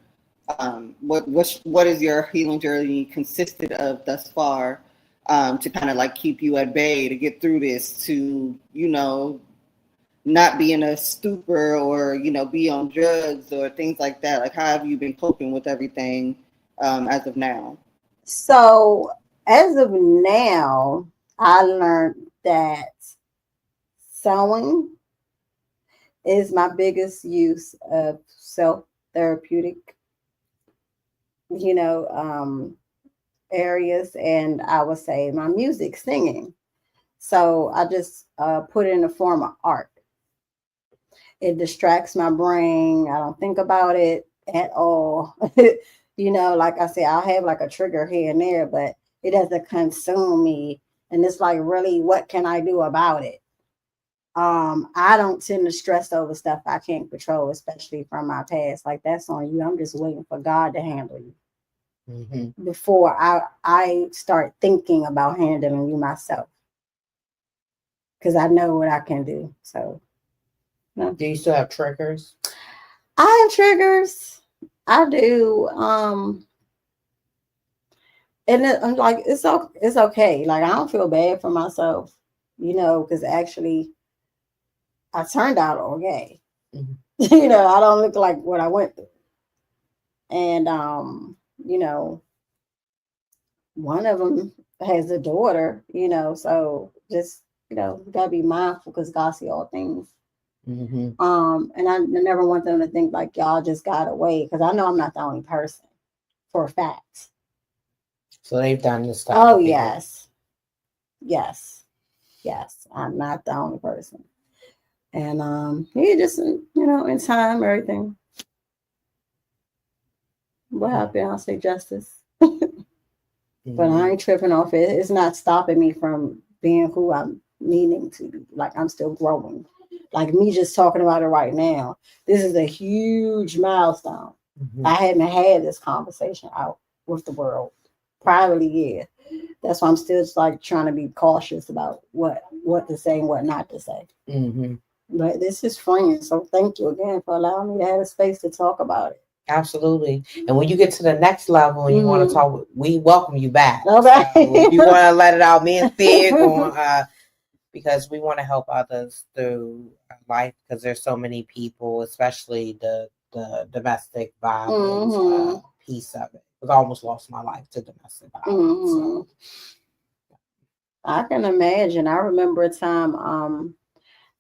what is your healing journey consisted of thus far, to kind of like keep you at bay, to get through this, to not be in a stupor or be on drugs or things like that? Like, how have you been coping with everything as of now? So as of now, I learned that sewing is my biggest use of self-therapeutic, areas, and I would say my music, singing. So I just put it in the form of art. It distracts my brain. I don't think about it at all. Like I said, I'll have like a trigger here and there, but it doesn't consume me. And it's like, really, what can I do about it? I don't tend to stress over stuff I can't control, especially from my past. Like, that's on you. I'm just waiting for God to handle you before I start thinking about handling you myself, because I know what I can do. So, do you still have triggers? I have triggers. I do. And I'm like, it's okay. Like, I don't feel bad for myself, because actually I turned out okay. I don't look like what I went through. And, one of them has a daughter, so just, gotta be mindful, because God see all things. And I never want them to think like y'all just got away, because I know I'm not the only person, for a fact. So they've done this stuff. Oh, yes. I'm not the only person. And just in time, everything will happen. I'll say justice. But I ain't tripping off it. It's not stopping me from being who I'm needing to be. Like, I'm still growing. Like, me just talking about it right now, this is a huge milestone. I hadn't had this conversation out with the world. Privately, yeah. That's why I'm still just like trying to be cautious about what to say and what not to say. Mm-hmm. But this is freeing, so thank you again for allowing me to have a space to talk about it. Absolutely. And when you get to the next level and you want to talk, we welcome you back. Okay. So if you want to let it out, me and Sid going, because we want to help others through life, because there's so many people, especially the domestic violence piece of it. Because I almost lost my life to domestic violence. So. I can imagine. I remember a time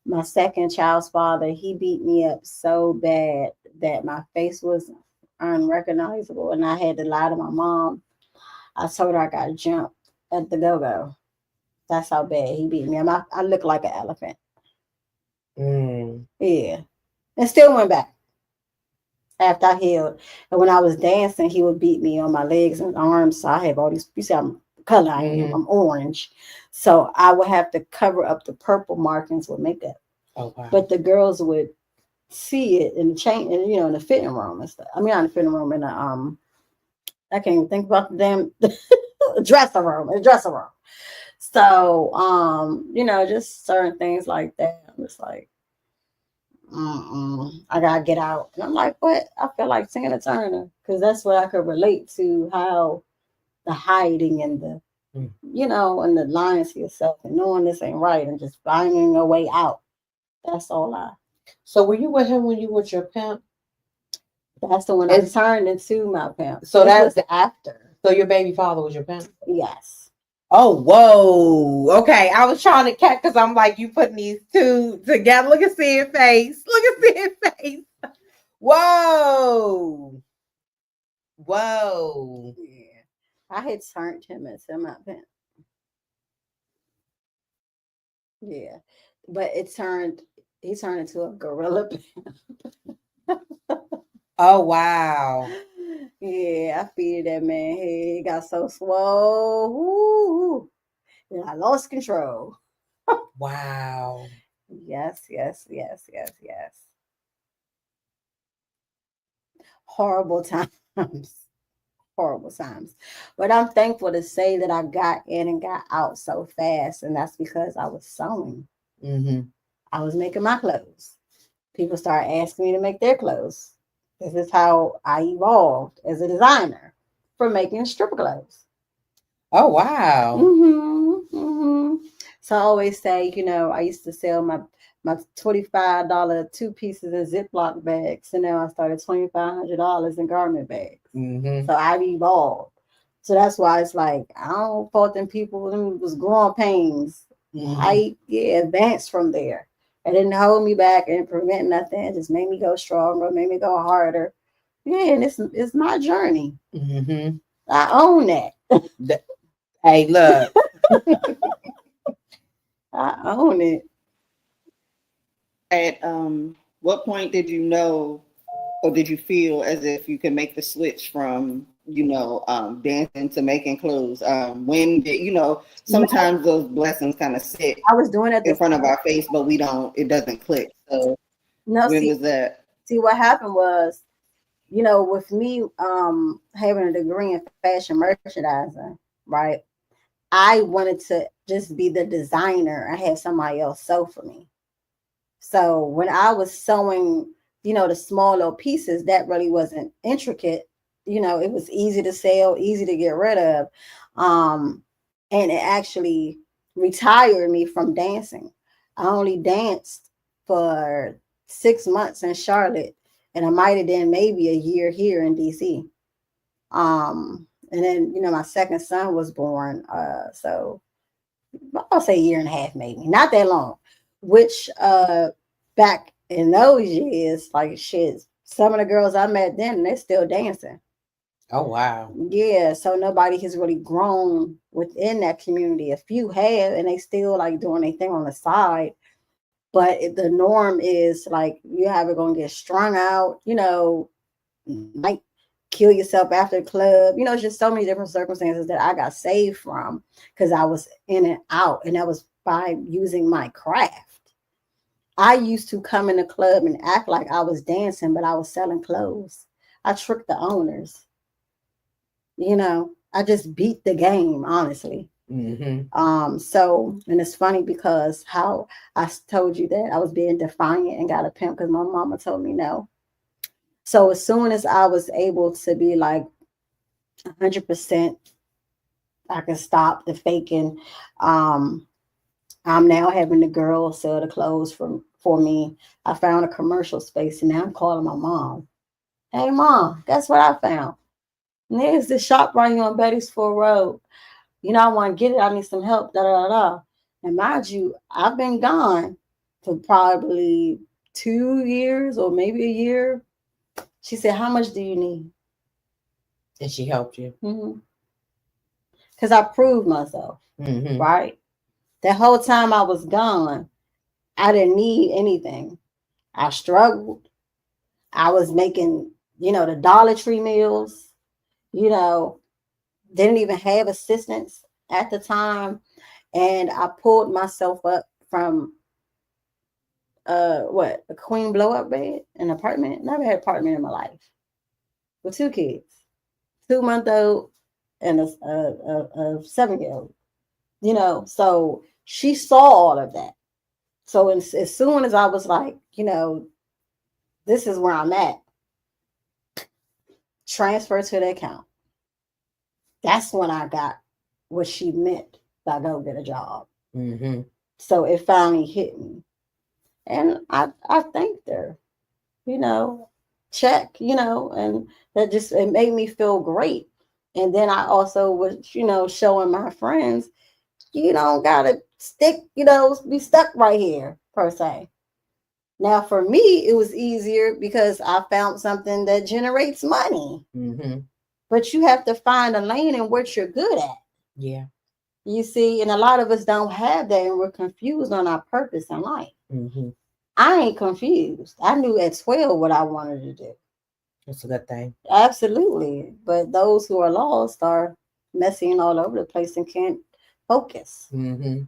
my second child's father, he beat me up so bad that my face was unrecognizable and I had to lie to my mom. I told her I got jumped at the go-go. That's how bad he beat me. I look like an elephant. Yeah. And still went back after I healed. And when I was dancing, he would beat me on my legs and arms. So I have all these, you see I'm color I am. I'm orange. So I would have to cover up the purple markings with makeup. Oh, wow. But the girls would see it in the chain, and in the fitting room and stuff. I mean, not in the fitting room, in the I can't even think about the damn dressing room. In the dressing room. So just certain things like that. I'm just like, I gotta get out. And I'm like, what? I feel like Tina Turner, because that's what I could relate to, how the hiding and the and the lying to yourself and knowing this ain't right and just finding a way out. That's all I. So were you with him when you were your pimp? That's the one I turned into my pimp. So that was after. So your baby father was your pimp? Yes. Oh, whoa. Okay. I was trying to catch, because I'm like, you putting these two together. Look at Sid's face. Look at Sid's face. Whoa. Whoa. Yeah. I had turned him into my pimp. Yeah. But he turned into a gorilla pimp. Oh, wow. Yeah, I feeded that man head. He got so swole. Ooh, and I lost control. Wow. Yes. Horrible times. Horrible times. But I'm thankful to say that I got in and got out so fast. And that's because I was sewing. I was making my clothes. People started asking me to make their clothes. This is how I evolved as a designer, from making stripper clothes. Oh, wow. So I always say, I used to sell my $25 two pieces in Ziploc bags, and now I started $2,500 in garment bags. So I've evolved. So that's why it's like, I don't fault them people. Them was growing pains. I advanced from there. It didn't hold me back and prevent nothing. It just made me go stronger, made me go harder. Yeah, and it's my journey. I own that. Hey, look. I own it. At what point did you know, or did you feel as if you could make the switch from dancing to making clothes? When did sometimes those blessings kind of sit I was doing it in front of our face, but it doesn't click. So when was that? See, what happened was, with me having a degree in fashion merchandising, right? I wanted to just be the designer. I had somebody else sew for me. So when I was sewing, the small little pieces, that really wasn't intricate. It was easy to sell, easy to get rid of. And it actually retired me from dancing. I only danced for 6 months in Charlotte, and I might have done maybe a year here in DC. And then, my second son was born. So I'll say a year and a half, maybe. Not that long. Which back in those years, like shit, some of the girls I met then, they're still dancing. Oh, wow. Yeah, so nobody has really grown within that community. A few have, and they still like doing their thing on the side. But the norm is like you either gonna get strung out, might kill yourself after the club. It's just so many different circumstances that I got saved from because I was in and out, and that was by using my craft. I used to come in the club and act like I was dancing, but I was selling clothes. I tricked the owners. I just beat the game, honestly. So, and it's funny because how I told you that I was being defiant and got a pimp because my mama told me no. So as soon as I was able to be like 100%, I can stop the faking. Um, I'm now having the girls sell the clothes for me. I found a commercial space and now I'm calling my mom. Hey mom, guess what I found? And there's this shop right here on Betty'sville Road. You know, I want to get it. I need some help. Da da da. And mind you, I've been gone for probably 2 years or maybe a year. She said, "How much do you need?" And she helped you. Because I proved myself, right? The whole time I was gone, I didn't need anything. I struggled. I was making, the Dollar Tree meals, didn't even have assistants at the time. And I pulled myself up from a queen blow up bed, an apartment. Never had an apartment in my life. With 2 kids, 2-month-old and a 7-year-old. So she saw all of that. So as soon as I was like, this is where I'm at, transfer to the account. That's when I got what she meant by go get a job. So it finally hit me. And I thanked her, check, and that just, it made me feel great. And then I also was, showing my friends, you don't gotta stick, be stuck right here per se. Now for me, it was easier because I found something that generates money. But you have to find a lane in what you're good at. Yeah. You see, and a lot of us don't have that, and we're confused on our purpose in life. I ain't confused. I knew at 12 what I wanted to do. That's a good thing. Absolutely. But those who are lost are messing all over the place and can't focus. We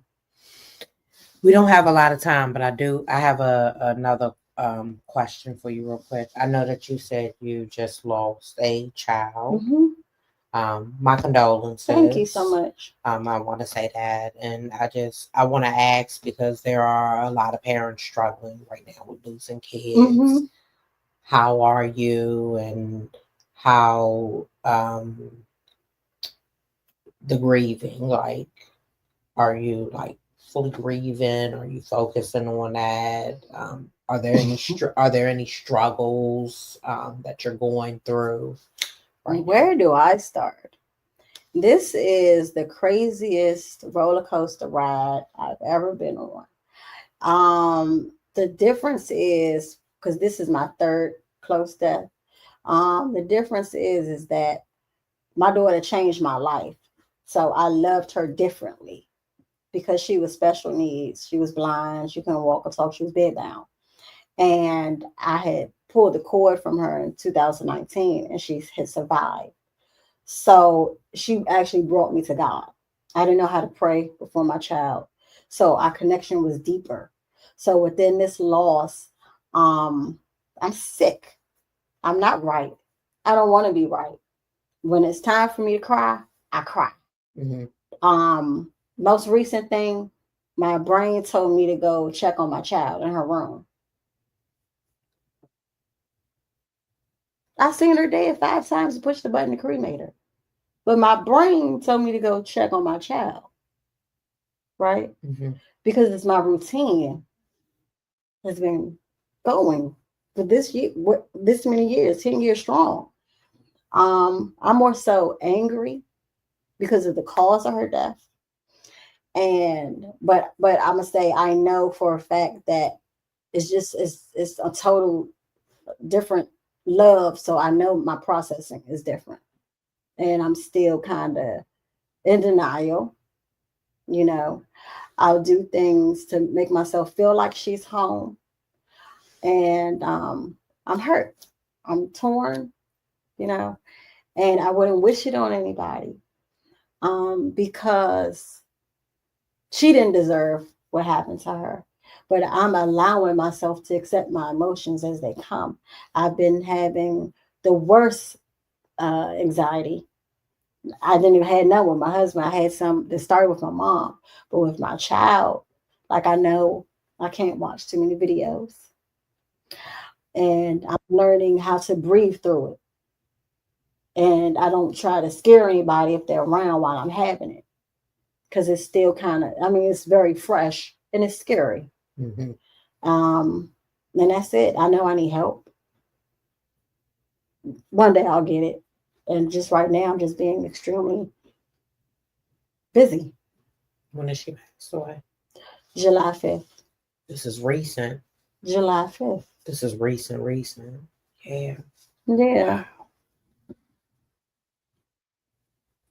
don't have a lot of time, but I have another question for you real quick. I know that you said you just lost a child. My condolences. Thank you so much. I want to say that, and I want to ask because there are a lot of parents struggling right now with losing kids. How are you, and how the grieving? Like, are you like fully grieving? Are you focusing on that? Are there any struggles that you're going through? Where do I start? This is the craziest roller coaster ride I've ever been on. The difference is, because this is my third close death. The difference is that my daughter changed my life. So I loved her differently because she was special needs. She was blind. She couldn't walk or talk. She was bedbound. And I had pulled the cord from her in 2019 and she had survived. So she actually brought me to God. I didn't know how to pray before my child. So our connection was deeper. So within this loss, I'm sick. I'm not right. I don't want to be right. When it's time for me to cry, I cry. Most recent thing, my brain told me to go check on my child in her room. I seen her dead 5 times to push the button to cremate her. But my brain told me to go check on my child. Right? Because it's my routine has been going for this year, this many years, 10 years strong. I'm more so angry because of the cause of her death. But I'm gonna say I know for a fact that it's a total different love. So I know my processing is different. And I'm still kind of in denial. I'll do things to make myself feel like she's home. And I'm hurt. I'm torn, and I wouldn't wish it on anybody because she didn't deserve what happened to her. But I'm allowing myself to accept my emotions as they come. I've been having the worst anxiety I didn't even have none with my husband. I had some that started with my mom, but with my child, like I know I can't watch too many videos, and I'm learning how to breathe through it. And I don't try to scare anybody if they're around while I'm having it, because it's still kind of, I mean, it's very fresh and it's scary. Mm-hmm. And that's it. I know I need help. One day I'll get it. And just right now, I'm just being extremely busy. When did she pass away? July 5th. This is recent. July 5th. This is recent. Yeah. Yeah.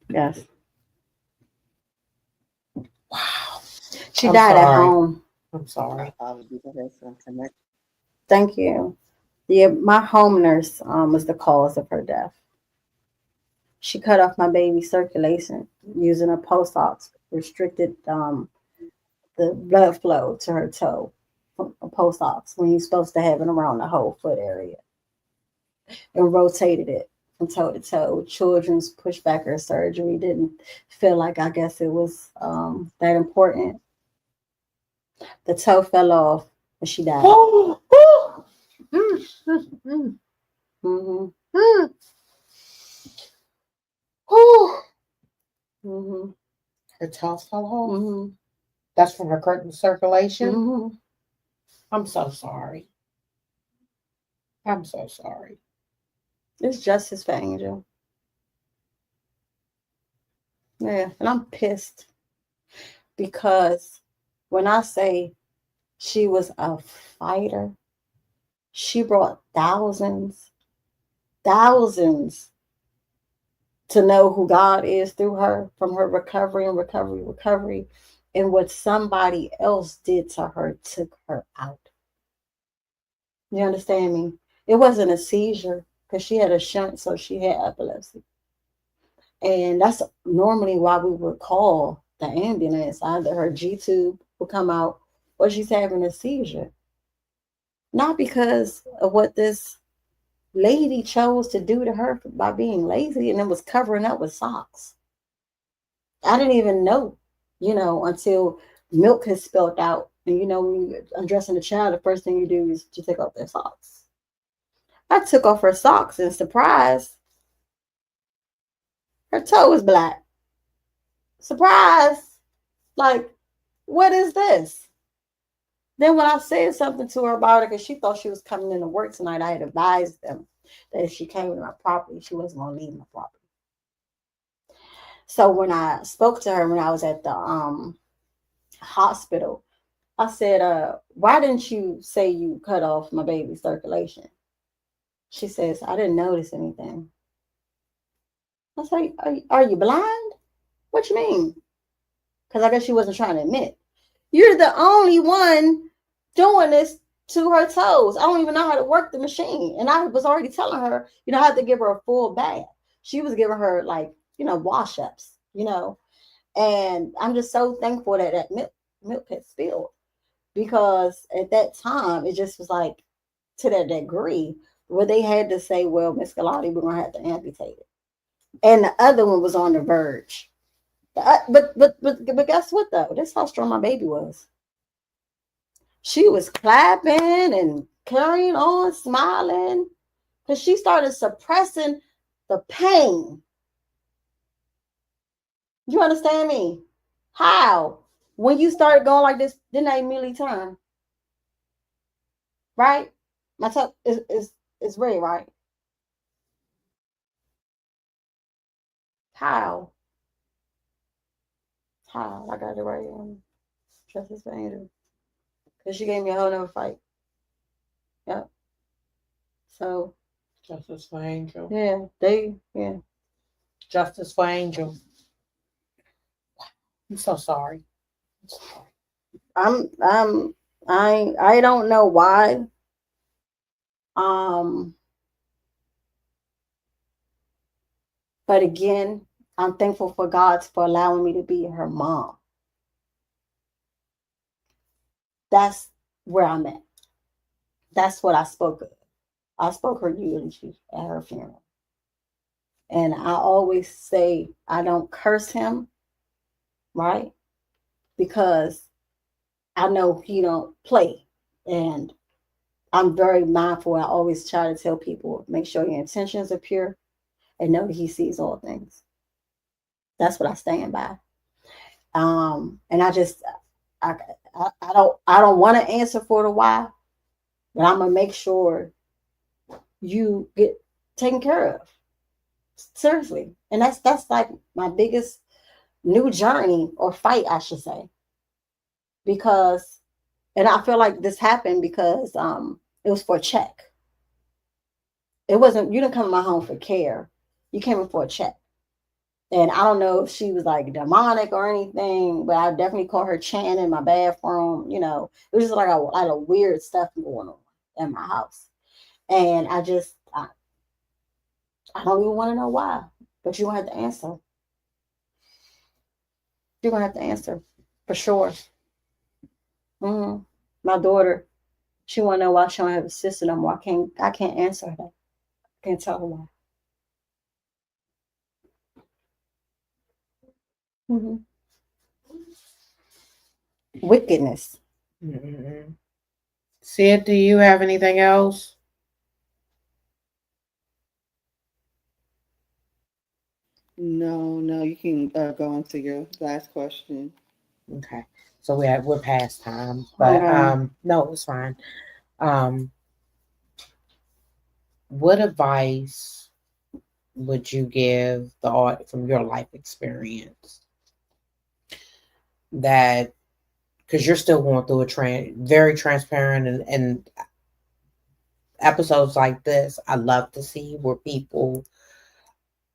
Yes. Wow. She I'm died at sorry. home. I'm sorry. Apologies, I had some connection. Thank you. Yeah, my home nurse was the cause of her death. She cut off my baby's circulation using a post op, restricted the blood flow to her toe, a post op, when you're supposed to have it around the whole foot area, and rotated it from toe to toe. Children's pushback or surgery didn't feel like, I guess it was that important. The toe fell off and she died. Mm-hmm. Mm-hmm. Her toe fell off. Mm-hmm. That's from her curtain circulation. Mm-hmm. I'm so sorry. I'm so sorry. It's justice for Angel. Yeah, and I'm pissed because when I say she was a fighter, she brought thousands to know who God is through her, from her recovery. And what somebody else did to her took her out. You understand me? It wasn't a seizure because she had a shunt, so she had epilepsy. And that's normally why we would call the ambulance. Either her G tube would come out or she's having a seizure. Not because of what this lady chose to do to her by being lazy and then was covering up with socks. I didn't even know, until milk has spilled out. And when you're undressing a child, the first thing you do is to take off their socks. I took off her socks and surprise, her toe was black. Surprise! Like, what is this? Then when I said something to her about it, because she thought she was coming into work tonight, I had advised them that if she came to my property, she wasn't going to leave my property. So when I spoke to her when I was at the hospital, I said, why didn't you say you cut off my baby's circulation? She says, I didn't notice anything. I said, are you blind? What you mean? Because I guess she wasn't trying to admit. You're the only one doing this to her toes. I don't even know how to work the machine. And I was already telling her, I had to give her a full bath. She was giving her wash-ups, And I'm just so thankful that milk had spilled. Because at that time, it just was like to that degree where they had to say, well, Miss Gullattee, we're going to have to amputate it. And the other one was on the verge. But guess what, though? That's how strong my baby was. She was clapping and carrying on, smiling, because she started suppressing the pain. You understand me? How? When you started going like this, then they immediately turn. Right? My toe is red, right? How? I got it right here. Justice for Angel. Because she gave me a whole nother fight. Yep. So. Justice for Angel. Yeah. Justice for Angel. I'm so sorry. I don't know why. But again, I'm thankful for God for allowing me to be her mom. That's where I'm at. That's what I spoke of. I spoke her eulogy at her funeral. And I always say I don't curse him, right? Because I know he don't play. And I'm very mindful. I always try to tell people, make sure your intentions are pure and know that he sees all things. That's what I stand by. And I, I don't want to answer for the why, but I'm gonna make sure you get taken care of. Seriously. And that's like my biggest new journey or fight, I should say. Because and I feel like this happened because it was for a check. It wasn't you didn't come to my home for care. You came in for a check. And I don't know if she was like demonic or anything, but I definitely caught her chanting in my bathroom. You know, it was just like a lot of weird stuff going on in my house. And I don't even want to know why, but you're going to have to answer. You're going to have to answer for sure. Mm-hmm. My daughter, she want to know why she don't have a sister no more. I can't answer her that. I can't tell her why. Mm-hmm. Wickedness. Mm-hmm. Sid, do you have anything else? No, you can go on to your last question. Okay. So we're past time. But Okay. no, it's fine. Um what advice would you give the art from your life experience that because you're still going through very transparent and episodes like this I love to see where people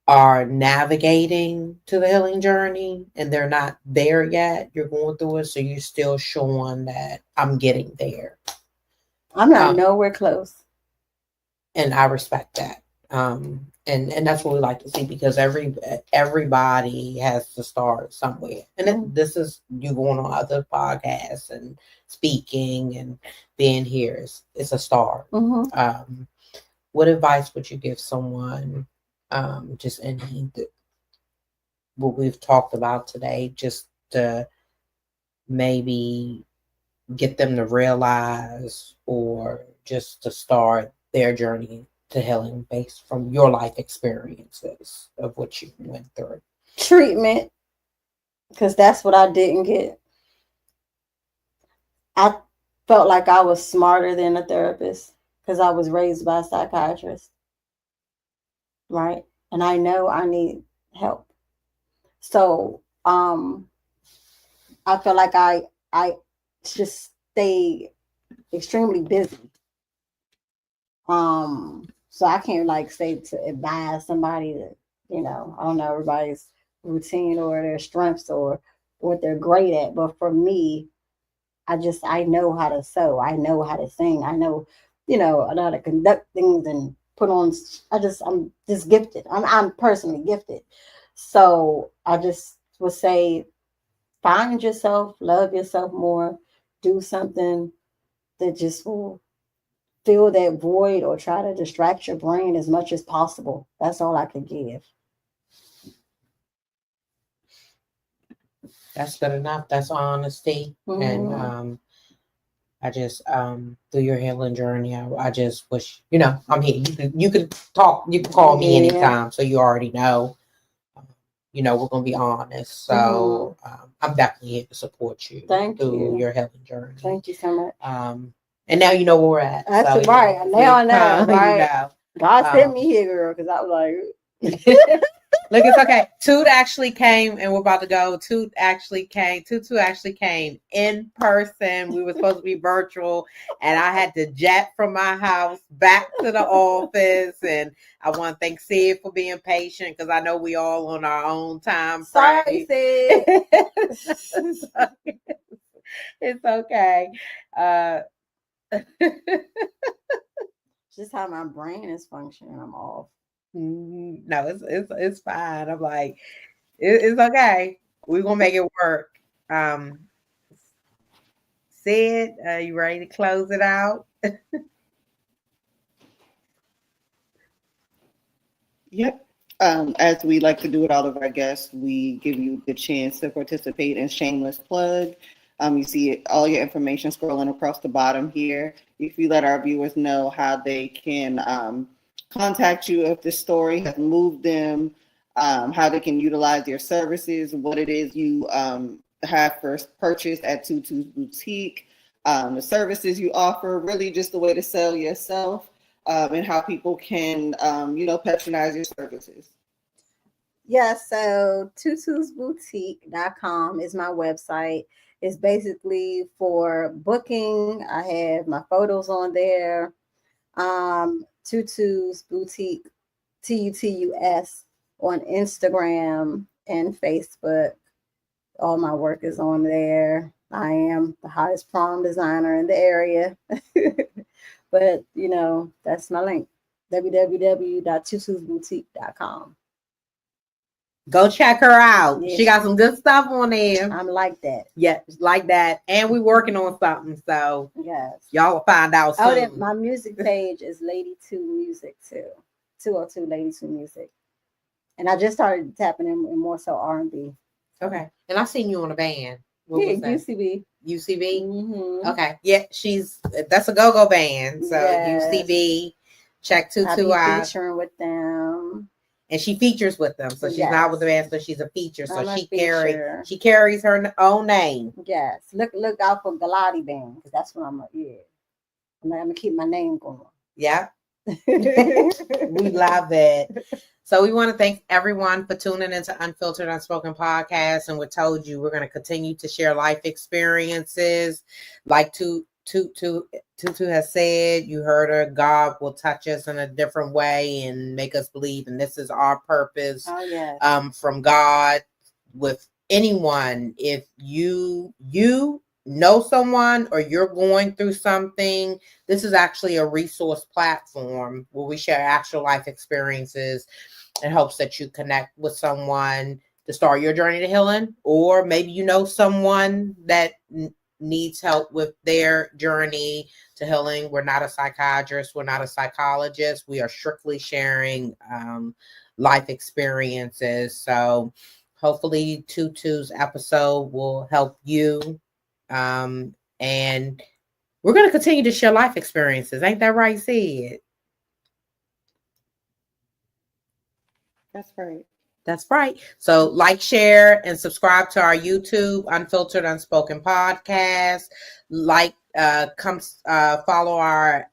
are navigating to the healing journey and they're not there yet. You're going through it, so you're still showing that I'm getting there. I'm not Um, nowhere close. and I respect that. And that's what we like to see because everybody has to start somewhere. And this is you going on other podcasts and speaking and being here. It's a start. Mm-hmm. What advice would you give someone? Just in what we've talked about today, just to maybe get them to realize or just to start their journey to healing based from your life experiences of what you went through. Treatment, because that's what I didn't get. I felt like I was smarter than a therapist because I was raised by a psychiatrist, right? And I know I need help. So I feel like I just stay extremely busy. So I can't like say to advise somebody that, I don't know everybody's routine or their strengths or what they're great at. But for me, I know how to sew. I know how to sing. I know, I know how to conduct things and put on. I'm just gifted. I'm personally gifted. So I just would say, find yourself, love yourself more, do something that just will fill that void or try to distract your brain as much as possible. That's all I could give. That's good enough. That's honesty. And I just through your healing journey, I just wish I'm here. You could talk. You can call me anytime, so you already know. We're gonna be honest. So I'm definitely here to support you through your healing journey. Thank you so much. And now you know where we're at. That's right. Now I know. Right. God sent me here, girl, because I was like. Look, it's okay. Toot actually came, and we're about to go. TuTu actually came in person. We were supposed to be virtual, and I had to jet from my house back to the office. And I want to thank Sid for being patient because I know we all on our own time frame. Sorry, Sid. It's okay. Just how my brain is functioning. I'm off. No, it's fine. I'm like, it's okay. We're gonna make it work. Sid, are you ready to close it out? Yep. As we like to do with all of our guests, we give you the chance to participate in shameless plug. You see all your information scrolling across the bottom here. If you let our viewers know how they can contact you if this story has moved them, how they can utilize your services, what it is you have first purchased at TuTu's Boutique, the services you offer, really just a way to sell yourself, and how people can, patronize your services. Yeah, so tutusboutique.com is my website. It's basically for booking. I have my photos on there. Tutu's Boutique, TUTUS on Instagram and Facebook. All my work is on there. I am the hottest prom designer in the area. But, that's my link, www.tutusboutique.com. Go check her out. Yeah, She got some good stuff on there. I'm like that. Yeah, like that. And we working on something. So Yes. y'all will find out soon. Oh, then my music page is Lady 2 Music too. 202 Lady 2 Music. And I just started tapping in more so R&B. Okay. And I seen you on a band. What Yeah, was that? UCB. UCB? Mm-hmm. Okay. Yeah, that's a go-go band. So Yes. UCB. Check TuTu I out. be featuring with them. And she features with them. So she's not with the band, so she's a feature. So she carries her own name. Yes. Look out for Gullattee band, because that's what I'm gonna keep my name going. Yeah. We love it. So we want to thank everyone for tuning into Unfiltered, Unspoken podcast. And we told you we're going to continue to share life experiences. Like TuTu has said, you heard her, God will touch us in a different way and make us believe. And this is our purpose from God with anyone. If you know someone or you're going through something, this is actually a resource platform where we share actual life experiences in hopes that you connect with someone to start your journey to healing, or maybe you know someone that needs help with their journey to healing. We're not a psychiatrist, we're not a psychologist. We are strictly sharing life experiences. So hopefully TuTu's episode will help you. And we're going to continue to share life experiences. Ain't that right, Sid? That's right. That's right. So like, share, and subscribe to our YouTube, Unfiltered, Unspoken podcast. Follow our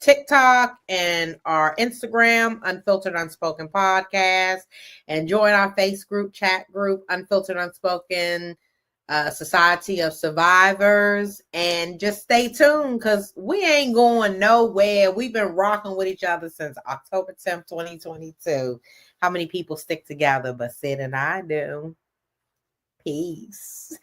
TikTok and our Instagram, Unfiltered, Unspoken podcast, and join our chat group, Unfiltered, Unspoken Society of Survivors. And just stay tuned, because we ain't going nowhere. We've been rocking with each other since October 10th, 2022. How many people stick together? But Sid and I do. Peace.